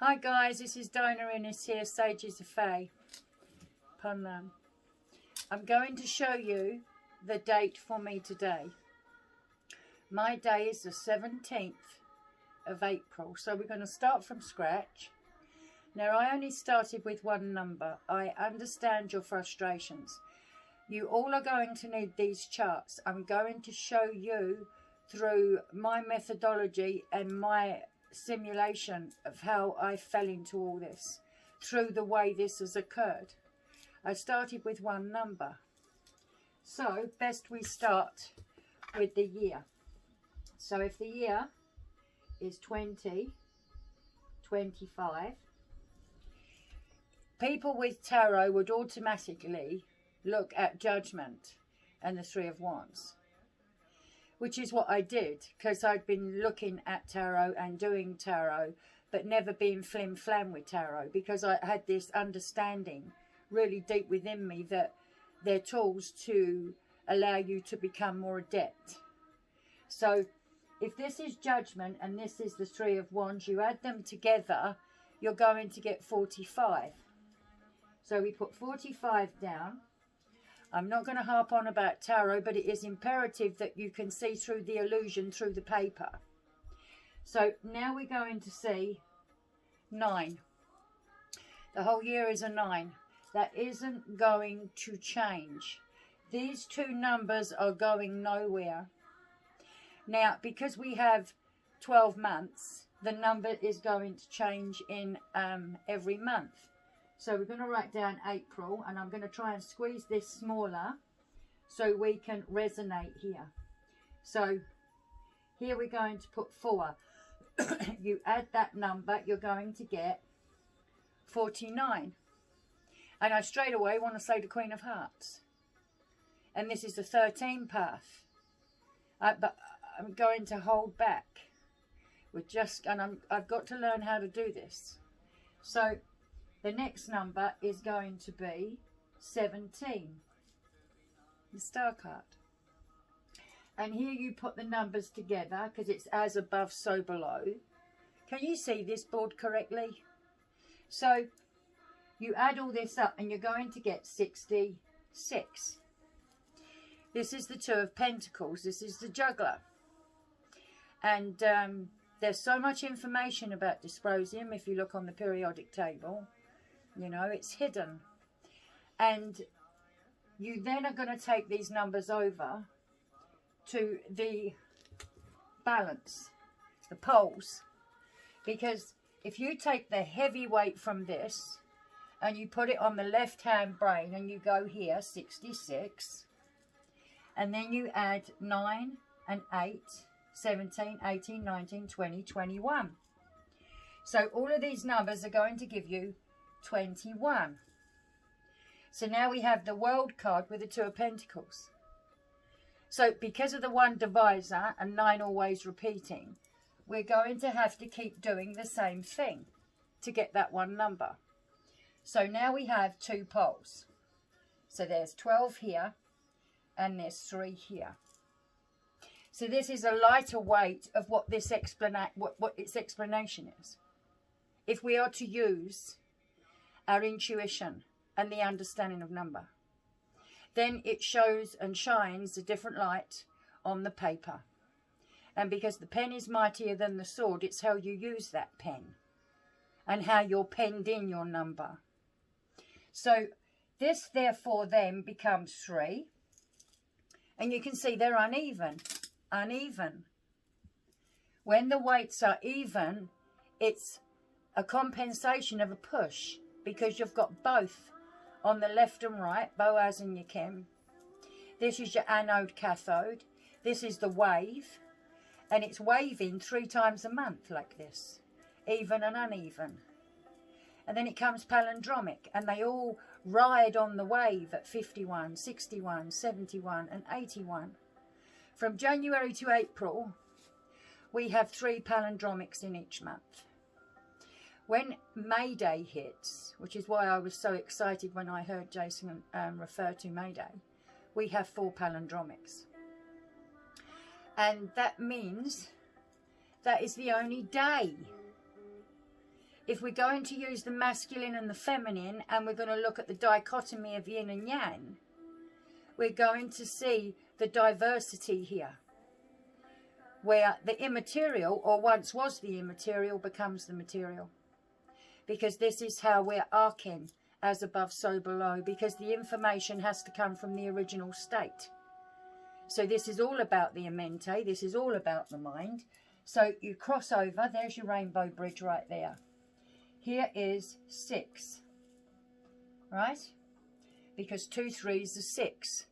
Hi guys, this is Dinah Innes here, Sages of Faye. I'm going to show you the date for me today. My day is the 17th of April, so we're going to start from scratch. Now, I only started with one number. I understand your frustrations. You all are going to need these charts. I'm going to show you through my methodology and my simulation of how I fell into all this, through the way this has occurred. I started with one number. So, best we start with the year. So, if the year is 2025, people with tarot would automatically look at Judgment and the Three of Wands, which is what I did, because I'd been looking at tarot and doing tarot, but never been flim-flam with tarot, because I had this understanding really deep within me that they're tools to allow you to become more adept. So if this is Judgment and this is the Three of Wands, you add them together, you're going to get 45. So we put 45 down. I'm not going to harp on about tarot, but it is imperative that you can see through the illusion through the paper. So now we're going to see 9. The whole year is a 9. That isn't going to change. These two numbers are going nowhere. Now, because we have 12 months, the number is going to change in every month. So we're going to write down April, and I'm going to try and squeeze this smaller so we can resonate here. So here we're going to put 4. You add that number, you're going to get 49. And I straight away want to say the Queen of Hearts. And this is the 13 path. But I'm going to hold back. I've got to learn how to do this. So the next number is going to be 17, the star card. And here you put the numbers together because it's as above, so below. Can you see this board correctly? So you add all this up and you're going to get 66. This is the Two of Pentacles. This is the Juggler. And there's so much information about dysprosium if you look on the periodic table. You know, it's hidden. And you then are going to take these numbers over to the balance, the poles. Because if you take the heavy weight from this and you put it on the left-hand brain and you go here, 66, and then you add 9 and 8, 17, 18, 19, 20, 21. So all of these numbers are going to give you 21. So now we have the World card with the Two of Pentacles. So because of the one divisor and 9 always repeating, we're going to have to keep doing the same thing to get that one number. So now we have 2 poles. So there's 12 here and there's 3 here. So this is a lighter weight of what this what its explanation is. If we are to use our intuition and the understanding of number, then it shows and shines a different light on the paper. And because the pen is mightier than the sword, it's how you use that pen and how you're penned in your number. So this therefore then becomes 3, and you can see they're uneven. When the weights are even, it's a compensation of a push, because you've got both on the left and right, Boaz and your Chem. This is your anode cathode. This is the wave, and it's waving 3 times a month like this, even and uneven. And then it comes palindromic, and they all ride on the wave at 51, 61, 71 and 81. From January to April, we have 3 palindromics in each month. When May Day hits, which is why I was so excited when I heard Jason refer to May Day, we have 4 palindromics. And that means that is the only day if we're going to use the masculine and the feminine, and we're going to look at the dichotomy of yin and yang, we're going to see the diversity here, where the immaterial, or once was the immaterial, becomes the material. Because this is how we're arcing, as above, so below, because the information has to come from the original state. So this is all about the mente, this is all about the mind. So you cross over, there's your rainbow bridge right there. Here is 6, right? Because 2 3s are 6.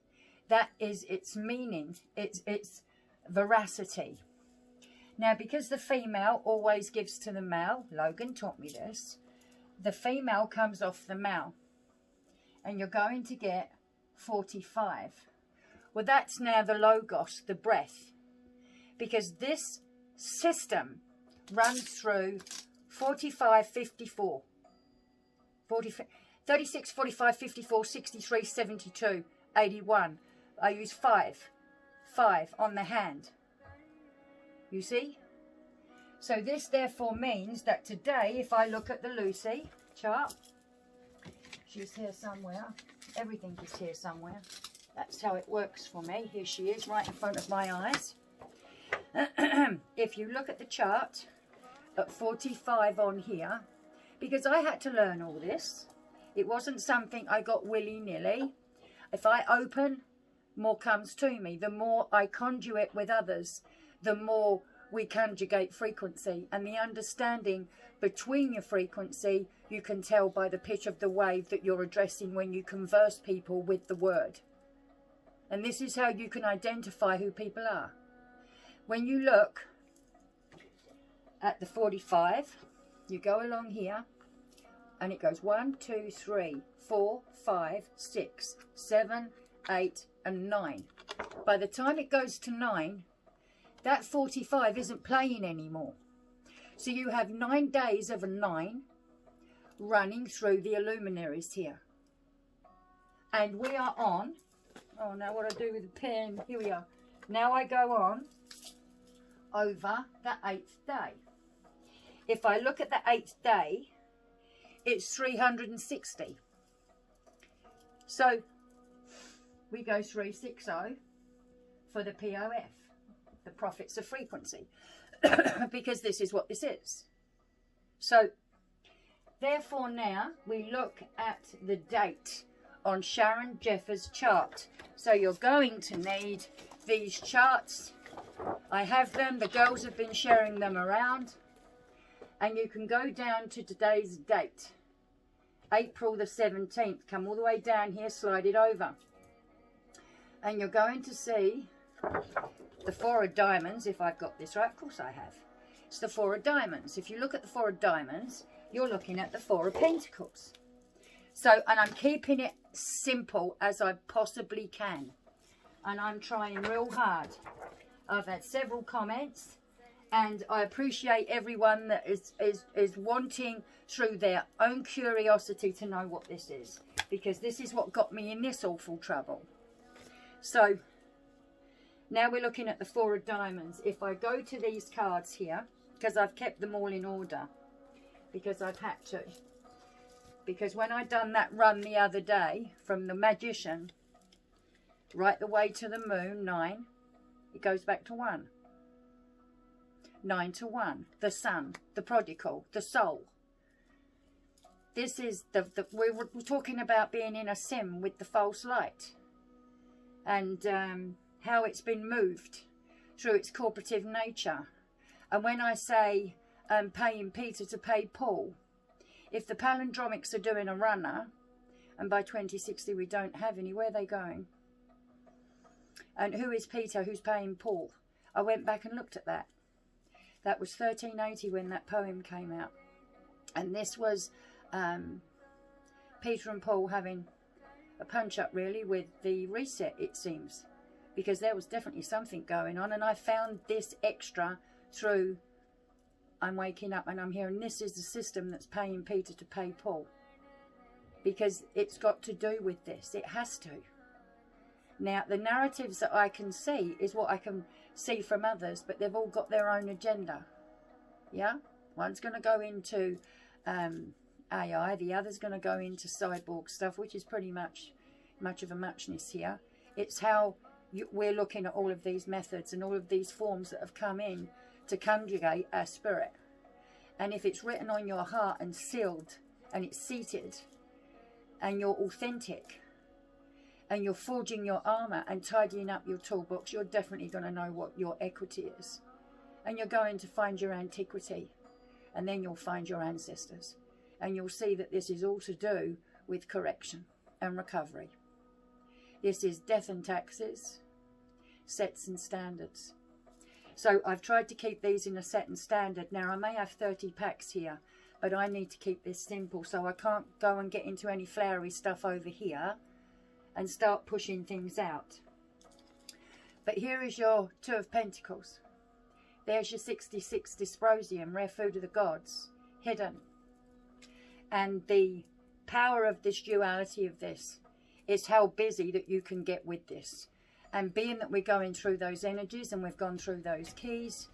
That is its meaning, its veracity. Now, because the female always gives to the male, Logan taught me this, the female comes off the male. And you're going to get 45. Well, that's now the logos, the breath. Because this system runs through 45, 54. 36, 45, 54, 63, 72, 81. I use 5 on the hand. You see? So this therefore means that today, if I look at the Lucy chart, she's here somewhere. Everything is here somewhere. That's how it works for me. Here she is, right in front of my eyes. If you look at the chart, at 45 on here, because I had to learn all this. It wasn't something I got willy-nilly. If I open, more comes to me. The more I conduit with others, the more we conjugate frequency. And the understanding between your frequency, you can tell by the pitch of the wave that you're addressing when you converse people with the word. And this is how you can identify who people are. When you look at the 45, you go along here, and it goes 1, 2, 3, 4, 5, 6, 7, 8, and 9. By the time it goes to 9, that 45 isn't playing anymore. So you have 9 days of a 9 running through the luminaries here. And we are on, oh, now what do I do with the pen? Here we are. Now I go on over the 8th day. If I look at the 8th day, it's 360. So we go 360 for the POF, the profits of frequency, because this is what this is. So therefore now we look at the date on Sharon Jeffers' chart. So you're going to need these charts. I have them, the girls have been sharing them around. And you can go down to today's date, April the 17th. Come all the way down here, slide it over. And you're going to see the 4 of diamonds, if I've got this right. Of course I have. It's the 4 of diamonds. If you look at the 4 of diamonds, you're looking at the 4 of pentacles. So, and I'm keeping it simple as I possibly can. And I'm trying real hard. I've had several comments. And I appreciate everyone that is wanting through their own curiosity to know what this is. Because this is what got me in this awful trouble. So, now we're looking at the 4 of diamonds. If I go to these cards here, because I've kept them all in order. Because I've had to. Because when I done that run the other day, from the Magician, right the way to the Moon, 9, it goes back to 1. 9 to 1, the Sun, the Prodigal, the Soul. This is we're talking about being in a sim with the false light, and how it's been moved through its corporative nature. And when I say paying Peter to pay Paul, if the palindromics are doing a runner, and by 2060 we don't have any, where are they going? And who is Peter? Who's paying Paul? I went back and looked at that. That was 1380 when that poem came out. And this was Peter and Paul having a punch-up, really, with the reset, it seems. Because there was definitely something going on. And I found this extra through, I'm waking up and I'm hearing this is the system that's paying Peter to pay Paul. Because it's got to do with this. It has to. Now, the narratives that I can see is what I can see from others, but they've all got their own agenda. Yeah? One's going to go into AI. The other's going to go into cyborg stuff, which is pretty much of a muchness here. It's how we're looking at all of these methods and all of these forms that have come in to conjugate our spirit. And if it's written on your heart and sealed and it's seated and you're authentic and you're forging your armor and tidying up your toolbox, you're definitely going to know what your equity is. And you're going to find your antiquity, and then you'll find your ancestors. And you'll see that this is all to do with correction and recovery. This is death and taxes, sets and standards. So I've tried to keep these in a set and standard. Now I may have 30 packs here, but I need to keep this simple. So I can't go and get into any flowery stuff over here and start pushing things out. But here is your Two of Pentacles. There's your 66 dysprosium, rare food of the gods, hidden. And the power of this duality of this is how busy that you can get with this. And being that we're going through those energies and we've gone through those keys,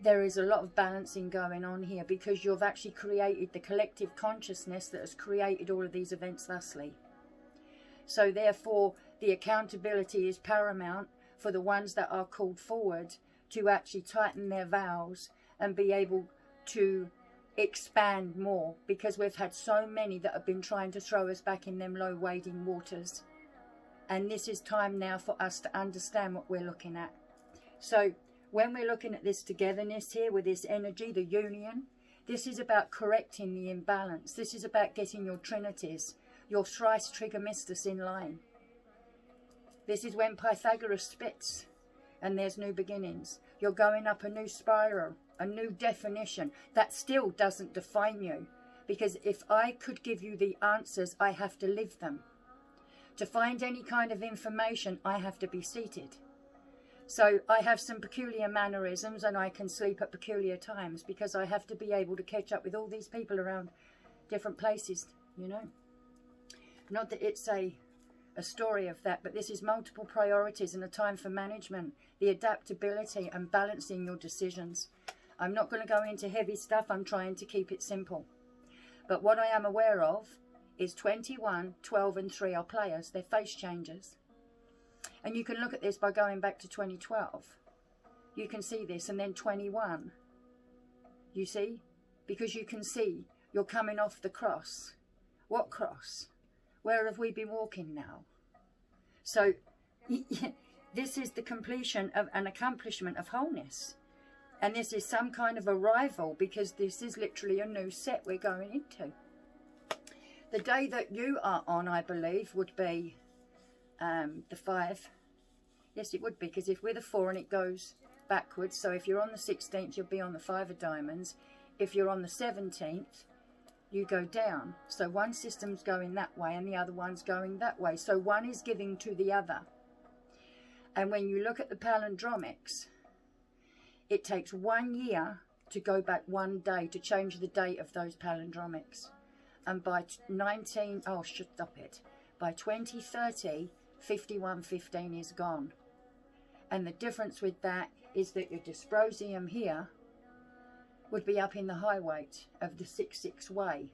there is a lot of balancing going on here, because you've actually created the collective consciousness that has created all of these events thusly. So therefore, the accountability is paramount for the ones that are called forward to actually tighten their vows and be able to expand more, because we've had so many that have been trying to throw us back in them low wading waters. And this is time now for us to understand what we're looking at. So when we're looking at this togetherness here with this energy, the union, this is about correcting the imbalance. This is about getting your trinities, your thrice trigomistus in line. This is when Pythagoras spits and there's new beginnings. You're going up a new spiral, a new definition. That still doesn't define you, because if I could give you the answers, I have to live them. To find any kind of information, I have to be seated. So I have some peculiar mannerisms, and I can sleep at peculiar times, because I have to be able to catch up with all these people around different places, you know. Not that it's a story of that, but this is multiple priorities and a time for management, the adaptability and balancing your decisions. I'm not going to go into heavy stuff. I'm trying to keep it simple. But what I am aware of is 21, 12 and 3 are players. They're face changers. And you can look at this by going back to 2012. You can see this. And then 21. You see? Because you can see you're coming off the cross. What cross? Where have we been walking now? So this is the completion of an accomplishment of wholeness. And this is some kind of arrival, because this is literally a new set we're going into. The day that you are on, I believe, would be the 5. Yes, it would be, because if we're the 4 and it goes backwards, so if you're on the 16th, you'll be on the 5 of diamonds. If you're on the 17th, you go down. So one system's going that way and the other one's going that way. So one is giving to the other. And when you look at the palindromics, it takes 1 year to go back 1 day to change the date of those palindromics. And by by 2030, 5115 is gone. And the difference with that is that your dysprosium here would be up in the high weight of the 6-6 way.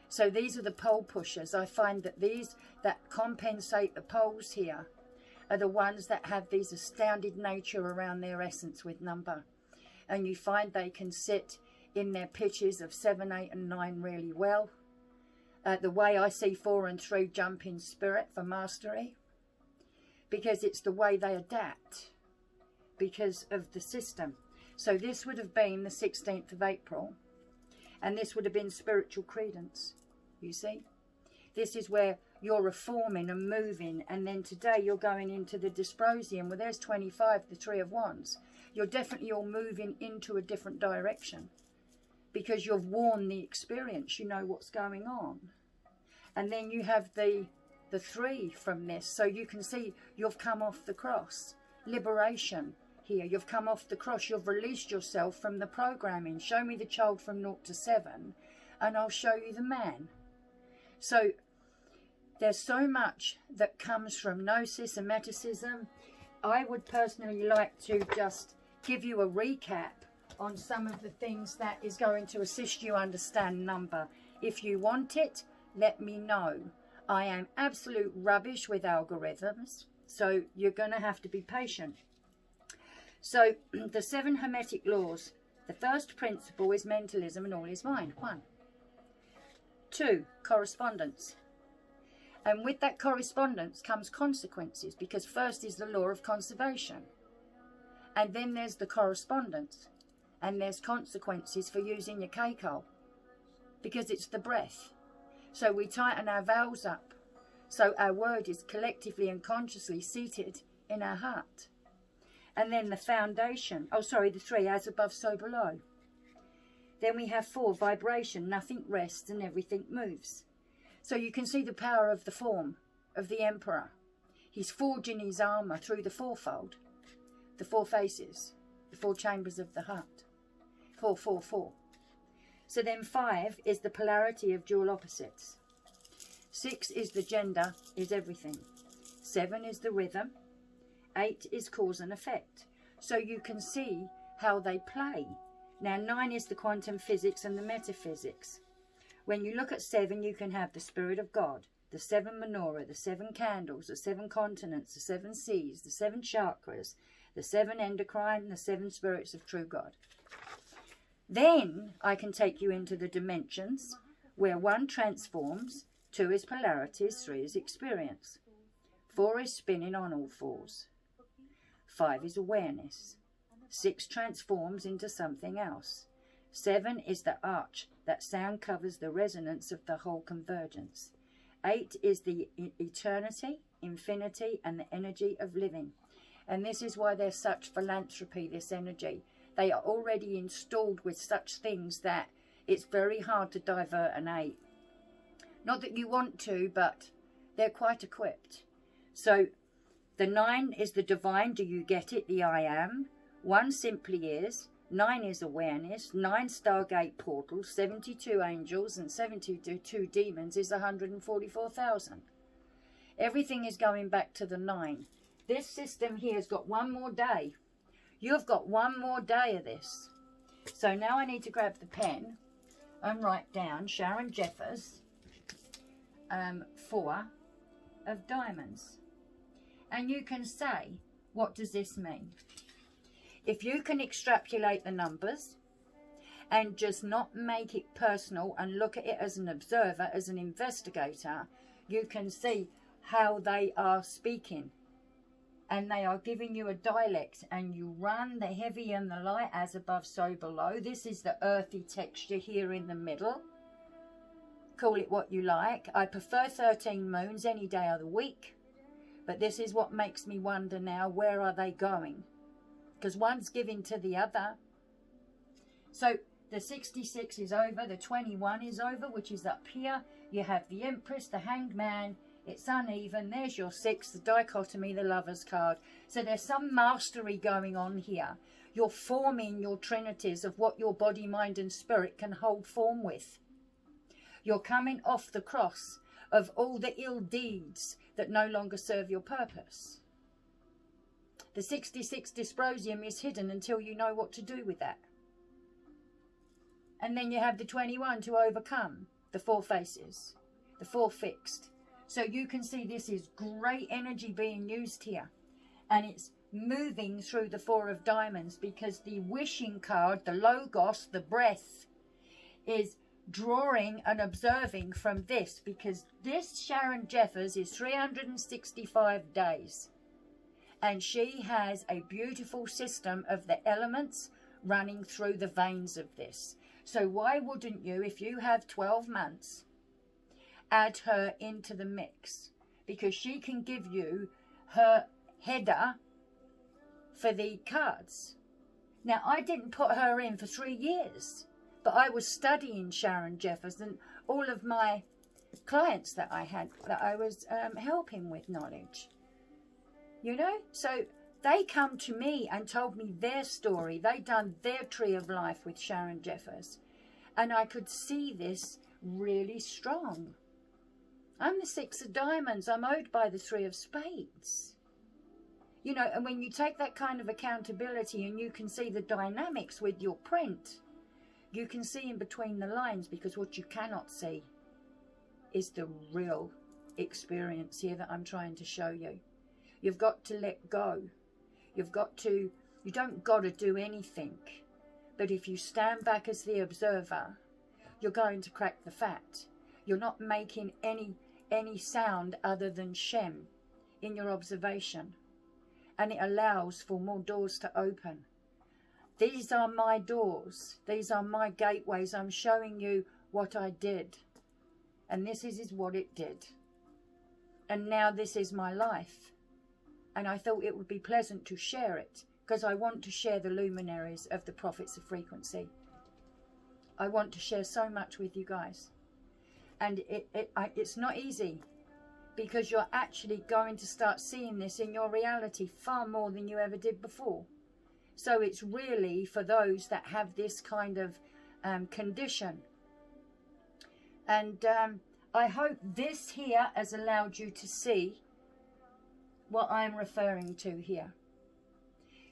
So these are the pole pushers. I find that these that compensate the poles here are the ones that have these astounded nature around their essence with number. And you find they can sit in their pitches of 7, 8 and 9 really well. The way I see 4 and 3 jump in spirit for mastery, because it's the way they adapt because of the system. So this would have been the 16th of April, and this would have been spiritual credence, you see. This is where you're reforming and moving, and then today you're going into the dysprosium, where there's 25, the 3 of Wands. You're definitely all moving into a different direction, because you've worn the experience, you know what's going on. And then you have the 3 from this, so you can see you've come off the cross. Liberation. Here, you've come off the cross, you've released yourself from the programming. Show me the child from 0 to 7 and I'll show you the man. So there's so much that comes from gnosis and metacism. I would personally like to just give you a recap on some of the things that is going to assist you understand number. If you want it, let me know. I am absolute rubbish with algorithms, so you're going to have to be patient. So the 7 Hermetic laws. The first principle is mentalism and all is mind. 1. 2, correspondence. And with that correspondence comes consequences, because first is the law of conservation. And then there's the correspondence. And there's consequences for using your cake hole, because it's the breath. So we tighten our vowels up, so our word is collectively and consciously seated in our heart. And then the foundation, the 3, as above, so below. Then we have 4, vibration, nothing rests and everything moves. So you can see the power of the form of the emperor. He's forging his armour through the fourfold, the 4 faces, the 4 chambers of the heart. 4, 4, 4. So then 5 is the polarity of dual opposites. 6 is the gender, is everything. 7 is the rhythm. 8 is cause and effect. So you can see how they play. Now 9 is the quantum physics and the metaphysics. When you look at 7, you can have the Spirit of God, the 7 menorah, the 7 candles, the 7 continents, the 7 seas, the 7 chakras, the 7 endocrine, the 7 spirits of true God. Then I can take you into the dimensions where 1 transforms, 2 is polarities, 3 is experience, 4 is spinning on all 4s, 5 is awareness, 6 transforms into something else, 7 is the arch, that sound covers the resonance of the whole convergence, 8 is the eternity, infinity and the energy of living. And this is why there's such philanthropy, this energy. They are already installed with such things that it's very hard to divert an 8. Not that you want to, but they're quite equipped. So the 9 is the divine. Do you get it? The I am. 1 simply is. 9 is awareness. 9 Stargate portals, 72 angels and 72 demons is 144,000. Everything is going back to the 9. This system here has got 1 more day. You've got 1 more day of this. So now I need to grab the pen and write down Sharon Jeffers, 4 of diamonds. And you can say, what does this mean? If you can extrapolate the numbers and just not make it personal and look at it as an observer, as an investigator, you can see how they are speaking. And they are giving you a dialect, and you run the heavy and the light, as above so below. This is the earthy texture here in the middle. Call it what you like. I prefer 13 moons any day of the week, but this is what makes me wonder now, where are they going? Because one's giving to the other. So the 66 is over, the 21 is over, which is up here. You have the Empress, the Hanged Man. It's uneven. There's your 6, the dichotomy, the Lover's card. So there's some mastery going on here. You're forming your trinities of what your body, mind and spirit can hold form with. You're coming off the cross of all the ill deeds that no longer serve your purpose. The 66 dysprosium is hidden until you know what to do with that. And then you have the 21 to overcome the 4 faces, the 4 fixed. So you can see this is great energy being used here. And it's moving through the 4 of diamonds, because the wishing card, the logos, the breath, is drawing and observing from this. Because this Sharon Jeffers is 365 days. And she has a beautiful system of the elements running through the veins of this. So why wouldn't you, if you have 12 months... add her into the mix, because she can give you her header for the cards. Now, I didn't put her in for 3 years, but I was studying Sharon Jeffers, and all of my clients that I had, that I was helping with knowledge, you know. So they come to me and told me their story. They done their tree of life with Sharon Jeffers, and I could see this really strong. I'm the 6 of diamonds. I'm owed by the 3 of spades. You know, and when you take that kind of accountability and you can see the dynamics with your print, you can see in between the lines, because what you cannot see is the real experience here that I'm trying to show you. You've got to let go. You've got to, you don't got to do anything. But if you stand back as the observer, you're going to crack the fact. You're not making any sound other than Shem in your observation. And it allows for more doors to open. These are my doors. These are my gateways. I'm showing you what I did. And this is what it did. And now this is my life. And I thought it would be pleasant to share it, because I want to share the luminaries of the prophets of frequency. I want to share so much with you guys. And it's not easy, because you're actually going to start seeing this in your reality far more than you ever did before. So it's really for those that have this kind of condition. And I hope this here has allowed you to see what I'm referring to here.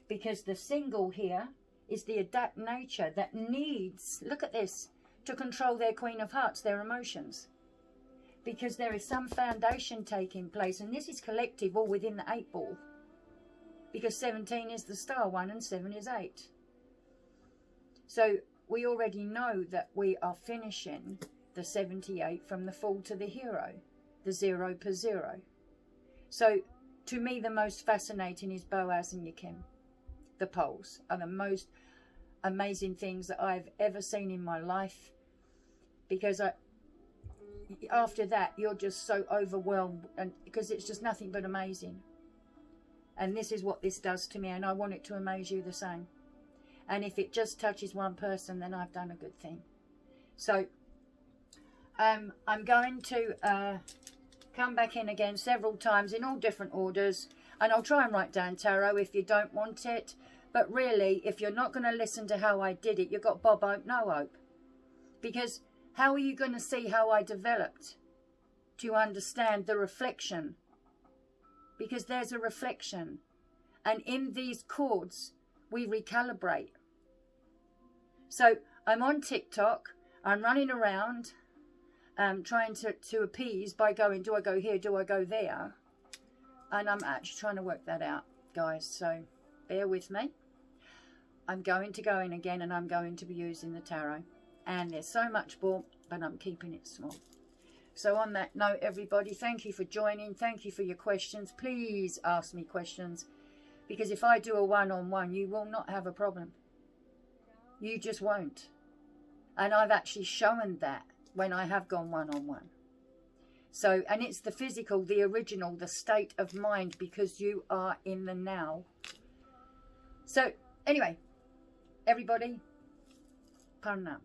Because the single here is the adapt nature that needs, look at this, to control their Queen of Hearts, their emotions. Because there is some foundation taking place, and this is collective all within the 8 ball. Because 17 is the star one and 7 is 8. So we already know that we are finishing the 78 from the Fool to the Hero, the 0 per 0. So to me the most fascinating is Boaz and Yakim. The poles are the most amazing things that I've ever seen in my life, because after that you're just so overwhelmed, and because it's just nothing but amazing. And this is what this does to me, and I want it to amaze you the same. And if it just touches one person, then I've done a good thing. So I'm going to come back in again several times in all different orders, and I'll try and write down tarot if you don't want it. But really, if you're not going to listen to how I did it, you've got Bob Hope, no hope. Because how are you going to see how I developed to understand the reflection? Because there's a reflection. And in these chords, we recalibrate. So I'm on TikTok. I'm running around trying to appease by going, do I go here? Do I go there? And I'm actually trying to work that out, guys. So bear with me. I'm going to go in again, and I'm going to be using the tarot. And there's so much more, but I'm keeping it small. So on that note, everybody, thank you for joining. Thank you for your questions. Please ask me questions, because if I do a one-on-one, you will not have a problem. You just won't. And I've actually shown that when I have gone one-on-one. So, and it's the physical, the original, the state of mind, because you are in the now. So, anyway, everybody, pardon now.